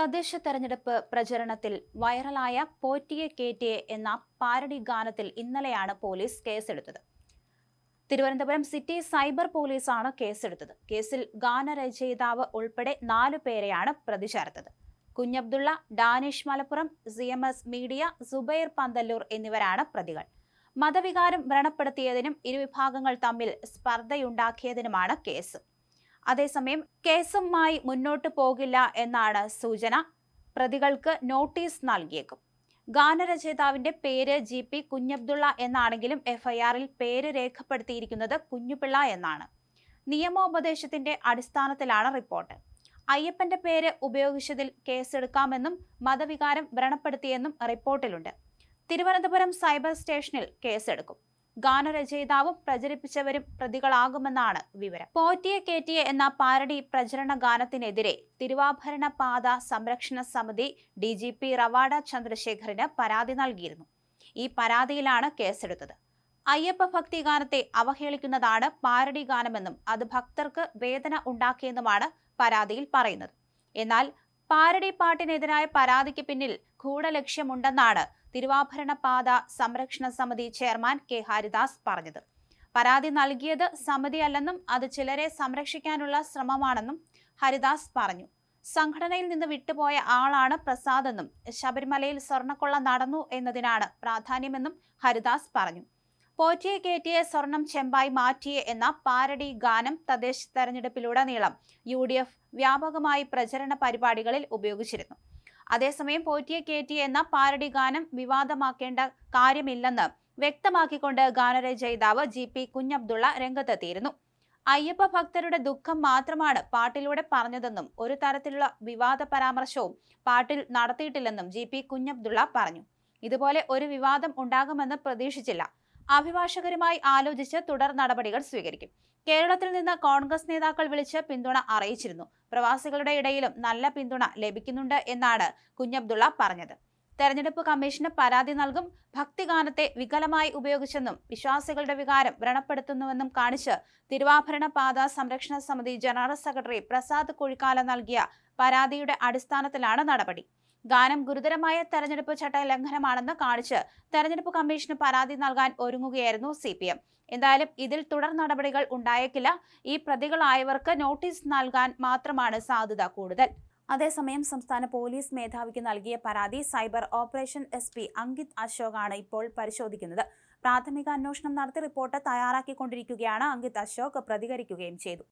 തദ്ദേശ തെരഞ്ഞെടുപ്പ് പ്രചരണത്തിൽ വൈറലായ പോറ്റിയെ കേറ്റിയെ എന്ന പാരഡി ഗാനത്തിൽ ഇന്നലെയാണ് പോലീസ് കേസെടുത്തത്. തിരുവനന്തപുരം സിറ്റി സൈബർ പോലീസാണ് കേസെടുത്തത്. കേസിൽ ഗാനരചയിതാവ് ഉൾപ്പെടെ 4 പേരെയാണ് പ്രതി ചേർത്തത്. കുഞ്ഞബ്ദുള്ള, ഡാനിഷ് മലപ്പുറം, CMS മീഡിയ, സുബൈർ പന്തല്ലൂർ എന്നിവരാണ് പ്രതികൾ. മതവികാരം വ്രണപ്പെടുത്തിയതിനും ഇരുവിഭാഗങ്ങൾ തമ്മിൽ സ്പർദ്ധയുണ്ടാക്കിയതിനുമാണ് കേസ്. അതേസമയം കേസുമായി മുന്നോട്ടു പോകില്ല എന്നാണ് സൂചന. പ്രതികൾക്ക് നോട്ടീസ് നൽകിയേക്കും. ഗാനരചയിതാവിന്റെ പേര് GP കുഞ്ഞബ്ദുള്ള എന്നാണെങ്കിലും FIR-ൽ പേര് രേഖപ്പെടുത്തിയിരിക്കുന്നത് കുഞ്ഞുപിള്ള എന്നാണ്. നിയമോപദേശത്തിന്റെ അടിസ്ഥാനത്തിലാണ് റിപ്പോർട്ട്. അയ്യപ്പന്റെ പേര് ഉപയോഗിച്ചതിൽ കേസെടുക്കാമെന്നും മതവികാരം വ്രണപ്പെടുത്തിയെന്നും റിപ്പോർട്ടിലുണ്ട്. തിരുവനന്തപുരം സൈബർ സ്റ്റേഷനിൽ കേസെടുക്കും. ഗാനരചയിതാവും പ്രചരിപ്പിച്ചവരും പ്രതികളാകുമെന്നാണ് വിവരം. പോറ്റിയെ കേറ്റിയെ എന്ന പാരഡി പ്രചരണ ഗാനത്തിനെതിരെ തിരുവാഭരണ പാത സംരക്ഷണ സമിതി DGP റവാഡ ചന്ദ്രശേഖറിന് പരാതി നൽകിയിരുന്നു. ഈ പരാതിയിലാണ് കേസെടുത്തത്. അയ്യപ്പ ഭക്തി ഗാനത്തെ അവഹേളിക്കുന്നതാണ് പാരഡി ഗാനമെന്നും അത് ഭക്തർക്ക് വേദന ഉണ്ടാക്കിയെന്നുമാണ് പരാതിയിൽ പറയുന്നത്. എന്നാൽ പാരഡി പാട്ടിനെതിരായ പരാതിക്ക് പിന്നിൽ ഗൂഢലക്ഷ്യമുണ്ടെന്നാണ് തിരുവാഭരണ പാത സംരക്ഷണ സമിതി ചെയർമാൻ K ഹരിദാസ് പറഞ്ഞത്. പരാതി നൽകിയത് സമിതിയല്ലെന്നും അത് ചിലരെ സംരക്ഷിക്കാനുള്ള ശ്രമമാണെന്നും ഹരിദാസ് പറഞ്ഞു. സംഘടനയിൽ നിന്ന് വിട്ടുപോയ ആളാണ് പ്രസാദ് എന്നും ശബരിമലയിൽ സ്വർണ്ണക്കൊള്ള നടന്നു എന്നതിനാണ് പ്രാധാന്യമെന്നും ഹരിദാസ് പറഞ്ഞു. പോറ്റിയെ കേറ്റിയെ സ്വർണം ചെമ്പായി മാറ്റിയെ എന്ന പാരഡി ഗാനം തദ്ദേശ തെരഞ്ഞെടുപ്പിലുടനീളം UDF വ്യാപകമായി പ്രചരണ പരിപാടികളിൽ ഉപയോഗിച്ചിരുന്നു. അതേസമയം പോറ്റിയെ കേറ്റിയെ എന്ന പാരഡി ഗാനം വിവാദമാക്കേണ്ട കാര്യമില്ലെന്ന് വ്യക്തമാക്കിക്കൊണ്ട് ഗാനരചയിതാവ് GP കുഞ്ഞബ്ദുള്ള രംഗത്തെത്തിയിരുന്നു. അയ്യപ്പ ഭക്തരുടെ ദുഃഖം മാത്രമാണ് പാട്ടിലൂടെ പറഞ്ഞതെന്നും ഒരു തരത്തിലുള്ള വിവാദ പരാമർശവും പാട്ടിൽ നടത്തിയിട്ടില്ലെന്നും GP കുഞ്ഞബ്ദുള്ള പറഞ്ഞു. ഇതുപോലെ ഒരു വിവാദം ഉണ്ടാകുമെന്ന് പ്രതീക്ഷിച്ചില്ല. അഭിഭാഷകരുമായി ആലോചിച്ച് തുടർ നടപടികൾ സ്വീകരിക്കും. കേരളത്തിൽ നിന്ന് കോൺഗ്രസ് നേതാക്കൾ വിളിച്ച് പിന്തുണ അറിയിച്ചിരുന്നു. പ്രവാസികളുടെ ഇടയിലും നല്ല പിന്തുണ ലഭിക്കുന്നുണ്ട് എന്നാണ് കുഞ്ഞബ്ദുള്ള പറഞ്ഞത്. തെരഞ്ഞെടുപ്പ് കമ്മീഷന് പരാതി നൽകും. ഭക്തിഗാനത്തെ വികലമായി ഉപയോഗിച്ചെന്നും വിശ്വാസികളുടെ വികാരം വ്രണപ്പെടുത്തുന്നുവെന്നും കാണിച്ച് തിരുവാഭരണ പാത സംരക്ഷണ സമിതി ജനറൽ സെക്രട്ടറി പ്രസാദ് കുഴിക്കാല നൽകിയ പരാതിയുടെ അടിസ്ഥാനത്തിലാണ് നടപടി. ഗാനം ഗുരുതരമായ തെരഞ്ഞെടുപ്പ് ചട്ട ലംഘനമാണെന്ന് കാണിച്ച് തെരഞ്ഞെടുപ്പ് കമ്മീഷന് പരാതി നൽകാൻ ഒരുങ്ങുകയായിരുന്നു CPM. എന്തായാലും ഇതിൽ തുടർ നടപടികൾ ഉണ്ടായേക്കില്ല. ഈ പ്രതികളായവർക്ക് നോട്ടീസ് നൽകാൻ മാത്രമാണ് സാധ്യത കൂടുതൽ. അതേസമയം സംസ്ഥാന പോലീസ് മേധാവിക്ക് നൽകിയ പരാതി സൈബർ ഓപ്പറേഷൻ SP അങ്കിത് അശോകാണ് ഇപ്പോൾ പരിശോധിക്കുന്നത്. പ്രാഥമിക അന്വേഷണം നടത്തി റിപ്പോർട്ട് തയ്യാറാക്കിക്കൊണ്ടിരിക്കുകയാണ്. അങ്കിത് അശോക് പ്രതികരിക്കുകയും ചെയ്തു.